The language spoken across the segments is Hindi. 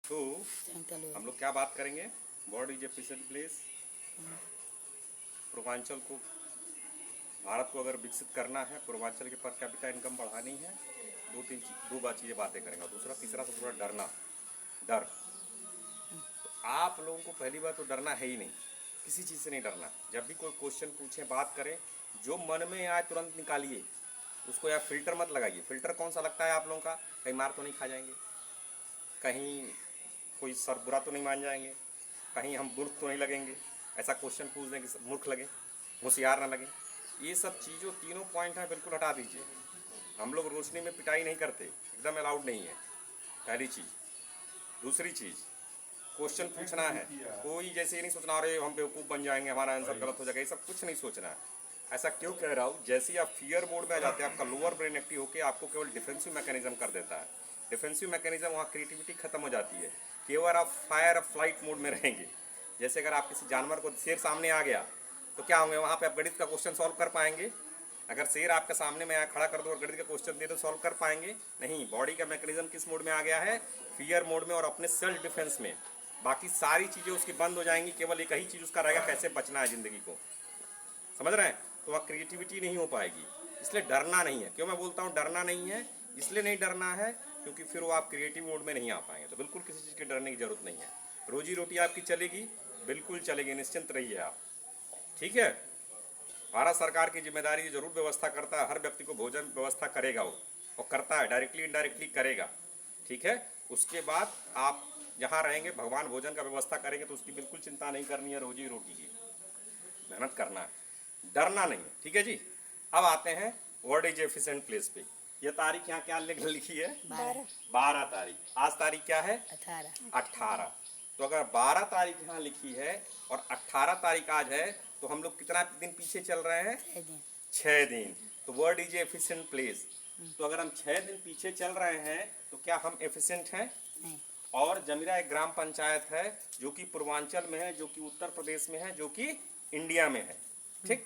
तो हम लोग क्या बात करेंगे? What is efficient place. Purvanchal को, भारत को अगर विकसित करना है, पूर्वांचल की पर कैपिटा इनकम बढ़ानी है, दो बात चीज़ें बातें करेंगे। दूसरा तीसरा सबसे बड़ा डरना, डर। तो आप लोगों को पहली बात तो डरना है ही नहीं, किसी चीज़ से नहीं डरना। जब भी कोई क्वेश्चन पूछें, बात करें, जो मन में आए तुरंत निकालिए उसको। या फिल्टर मत लगाइए। फिल्टर कौन सा लगता है आप लोगों का? कहीं मार तो नहीं खा जाएंगे, कहीं कोई सर बुरा तो नहीं मान जाएंगे, कहीं हम मूर्ख तो नहीं लगेंगे, ऐसा क्वेश्चन पूछ दें कि मूर्ख लगे, होशियार ना लगे। ये सब चीज़ों तीनों पॉइंट हैं, बिल्कुल हटा दीजिए। हम लोग रोशनी में पिटाई नहीं करते, एकदम अलाउड नहीं है, पहली चीज़। दूसरी चीज़, क्वेश्चन पूछना है, कोई जैसे ये नहीं सोचना अरे हम बेवकूफ़ बन जाएंगे, हमारा आंसर गलत हो जाएगा, ये सब कुछ नहीं सोचना है। ऐसा क्यों कह रहा हूँ? जैसे ही आप फियर मोड में आ जाते हैं, आपका लोअर ब्रेन एक्टिव होकर आपको केवल डिफेंसिव मैकेनिज्म कर देता है। डिफेंसिव मैकेनिज्म, वहाँ क्रिएटिविटी खत्म हो जाती है। केवल आप फायर फ्लाइट मोड में रहेंगे। जैसे अगर आप किसी जानवर को, शेर सामने आ गया तो क्या होंगे, वहाँ पे आप गणित का क्वेश्चन सॉल्व कर पाएंगे? अगर शेर आपके सामने में खड़ा कर दो और गणित का क्वेश्चन दे तो सॉल्व कर पाएंगे? नहीं। बॉडी का मैकेनिज्म किस मोड में आ गया है? फियर मोड में, और अपने सेल्फ डिफेंस में। बाकी सारी चीज़ें उसकी बंद हो जाएंगी, केवल एक ही चीज़ उसका रहेगा, कैसे बचना है ज़िंदगी को। समझ रहे हैं? तो वह क्रिएटिविटी नहीं हो पाएगी। इसलिए डरना नहीं है। क्यों मैं बोलता हूँ डरना नहीं है? इसलिए नहीं डरना है क्योंकि फिर वो आप क्रिएटिव मोड में नहीं आ पाएंगे। तो बिल्कुल किसी चीज़ की डरने की जरूरत नहीं है। रोजी रोटी आपकी चलेगी, बिल्कुल चलेगी, निश्चिंत रहिए आप। ठीक है? भारत सरकार की जिम्मेदारी जरूर व्यवस्था करता है, हर व्यक्ति को भोजन व्यवस्था करेगा वो, और करता है, डायरेक्टली इनडायरेक्टली करेगा। ठीक है? उसके बाद आप जहाँ रहेंगे, भगवान भोजन का व्यवस्था करेंगे, तो उसकी बिल्कुल चिंता नहीं करनी है। रोजी रोटी की मेहनत करना है, डरना नहीं है। ठीक है जी? अब आते हैं व्हाट इज एफिशिएंट प्लेस पे। ये तारीख यहाँ क्या लिखी है? 12 तारीख। आज तारीख क्या है? 18। तो अगर 12 तारीख यहाँ लिखी है और 18 तारीख आज है, तो हम लोग कितना दिन पीछे चल रहे हैं? 6 दिन। तो वर्ड इज एफिशिएंट प्लेस। तो अगर हम 6 दिन पीछे चल रहे हैं तो क्या हम एफिशिएंट हैं? और जमीरा एक ग्राम पंचायत है जो कि पूर्वांचल में है, जो कि उत्तर प्रदेश में है, जो कि इंडिया में है। ठीक?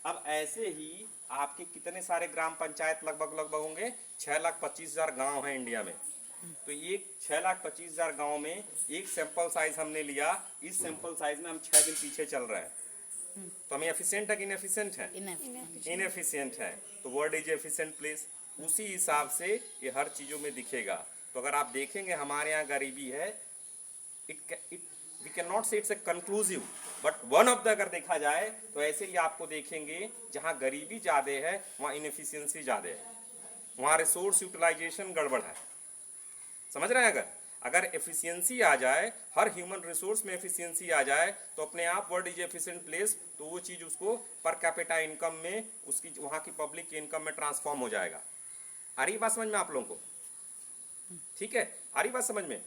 अब ऐसे ही आपके कितने सारे ग्राम पंचायत लगभग होंगे? 6,25,000 गांव हैं इंडिया में। तो ये 6,25,000 गांव में एक सैंपल साइज हमने लिया। इस सैंपल साइज में हम 6 दिन पीछे चल रहे हैं। तो हम एफिशिएंट है कि इनएफिशिएंट है? इनएफिशिएंट है। तो वर्ड इज एफिशिएंट प्लेस। उसी हिसाब से ये हर चीजों में दिखेगा। तो अगर आप देखेंगे हमारे यहाँ गरीबी है, वी कैन नॉट से it's a conclusive, but one of the, अगर देखा जाए तो ऐसे ही आपको देखेंगे जहाँ गरीबी ज़्यादा है वहाँ इनएफिशिएंसी ज़्यादा है, वहाँ रिसोर्स यूटिलाइजेशन गड़बड़ है। समझ रहे हैं? अगर एफिशिएंसी आ जाए, हर ह्यूमन रिसोर्स में एफिशिएंसी आ जाए, तो अपने आप वर्ड इज एफिशिएंट प्लेस, तो वो चीज़ उसको पर कैपिटा इनकम में, उसकी वहाँ की पब्लिक की इनकम में ट्रांसफॉर्म हो जाएगा। आ रही बात समझ में आप लोगों को? ठीक है? आ रही बात समझ में?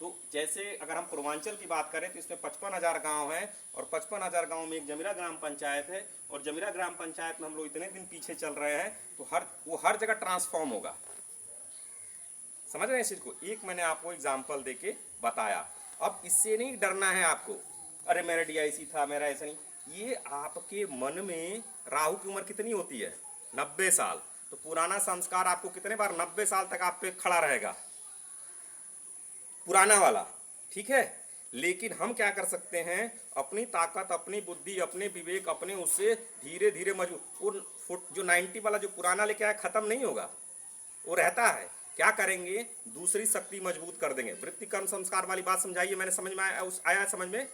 तो जैसे अगर हम पूर्वांचल की बात करें तो इसमें 55,000 गांव हैं, और 55,000 गांव में एक जमीरा ग्राम पंचायत है, और जमीरा ग्राम पंचायत में हम लोग इतने दिन पीछे चल रहे हैं, तो वो हर जगह ट्रांसफॉर्म होगा। समझ रहे हैं इस चीज को? एक मैंने आपको एग्जाम्पल देके बताया। अब इससे नहीं डरना है आपको, अरे मेरा डीआईसी था, मेरा ऐसा नहीं। ये आपके मन में, राहु की उम्र कितनी होती है? 90 साल। तो पुराना संस्कार आपको कितने बार 90 साल तक आप पे खड़ा रहेगा, पुराना वाला। ठीक है? लेकिन हम क्या कर सकते हैं? अपनी ताकत, अपनी बुद्धि, अपने विवेक, अपने उससे धीरे धीरे मजबूत, जो 90 वाला जो पुराना लेके आया खत्म नहीं होगा, वो रहता है। क्या करेंगे? दूसरी शक्ति मजबूत कर देंगे। वृत्ति कर्म संस्कार वाली बात समझाइए, मैंने समझ में आया समझ में?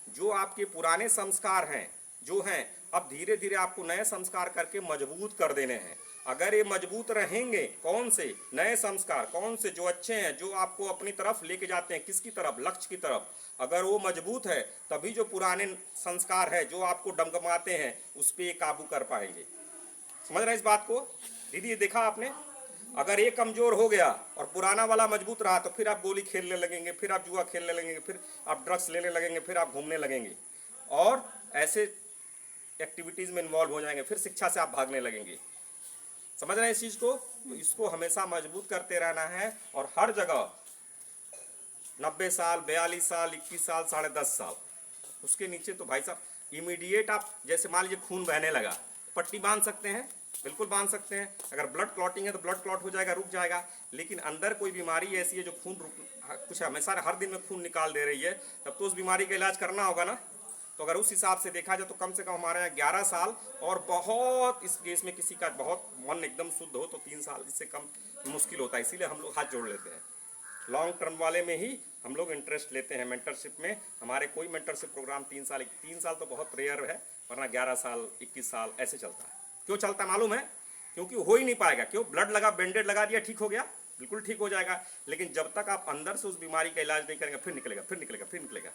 जो आपके पुराने संस्कार हैं, जो हैं, अब धीरे धीरे आपको नए संस्कार करके मजबूत कर देने हैं। अगर ये मजबूत रहेंगे, कौन से नए संस्कार? कौन से? जो अच्छे हैं, जो आपको अपनी तरफ लेके जाते हैं। किसकी तरफ? लक्ष्य की तरफ। अगर वो मजबूत है, तभी जो पुराने संस्कार है जो आपको डगमगाते हैं, उस पर काबू कर पाएंगे। समझ रहे हैं इस बात को? दीदी ये देखा आपने? अगर ये कमजोर हो गया और पुराना वाला मजबूत रहा, तो फिर आप गोली खेलने लगेंगे, फिर आप जुआ खेलने लगेंगे, फिर आप ड्रग्स लेने लगेंगे, फिर आप घूमने लगेंगे, और ऐसे एक्टिविटीज में इन्वॉल्व हो जाएंगे, फिर शिक्षा से आप भागने लगेंगे। समझ रहे हैं इस चीज को? तो इसको हमेशा मजबूत करते रहना है, और हर जगह 90 साल, 42 साल, 21 साल, 10.5 साल, उसके नीचे तो भाई साहब इमीडिएट आप, जैसे मान लीजिए खून बहने लगा, पट्टी बांध सकते हैं, बिल्कुल बांध सकते हैं। अगर ब्लड क्लॉटिंग है तो ब्लड क्लॉट हो जाएगा, रुक जाएगा। लेकिन अंदर कोई बीमारी ऐसी है जो खून कुछ हमेशा हर दिन में खून निकाल दे रही है, तब तो उस बीमारी का इलाज करना होगा ना। तो अगर उस हिसाब से देखा जाए तो कम से कम हमारे यहाँ 11 साल, और बहुत इस केस में किसी का बहुत मन एकदम शुद्ध हो तो 3 साल, इससे कम मुश्किल होता है। इसीलिए हम लोग हाथ जोड़ लेते हैं। लॉन्ग टर्म वाले में ही हम लोग इंटरेस्ट लेते हैं। मेंटरशिप में हमारे कोई मेंटरशिप प्रोग्राम 3 साल तो बहुत रेयर है, वरना 11 साल 21 साल ऐसे चलता है। क्यों चलता है मालूम है? क्योंकि हो ही नहीं पाएगा। क्यों? ब्लड लगा, बैंडेड लगा दिया, ठीक हो गया, बिल्कुल ठीक हो जाएगा, लेकिन जब तक आप अंदर से उस बीमारी का इलाज नहीं करेंगे, फिर निकलेगा, फिर निकलेगा, फिर निकलेगा।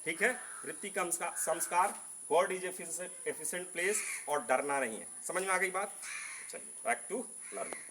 ठीक है? वृत्ति का संस्कार, गॉड इज एफिशिएंट प्लेस, और डरना नहीं है। समझ में आ गई बात? चलिए बैक टू लर्निंग।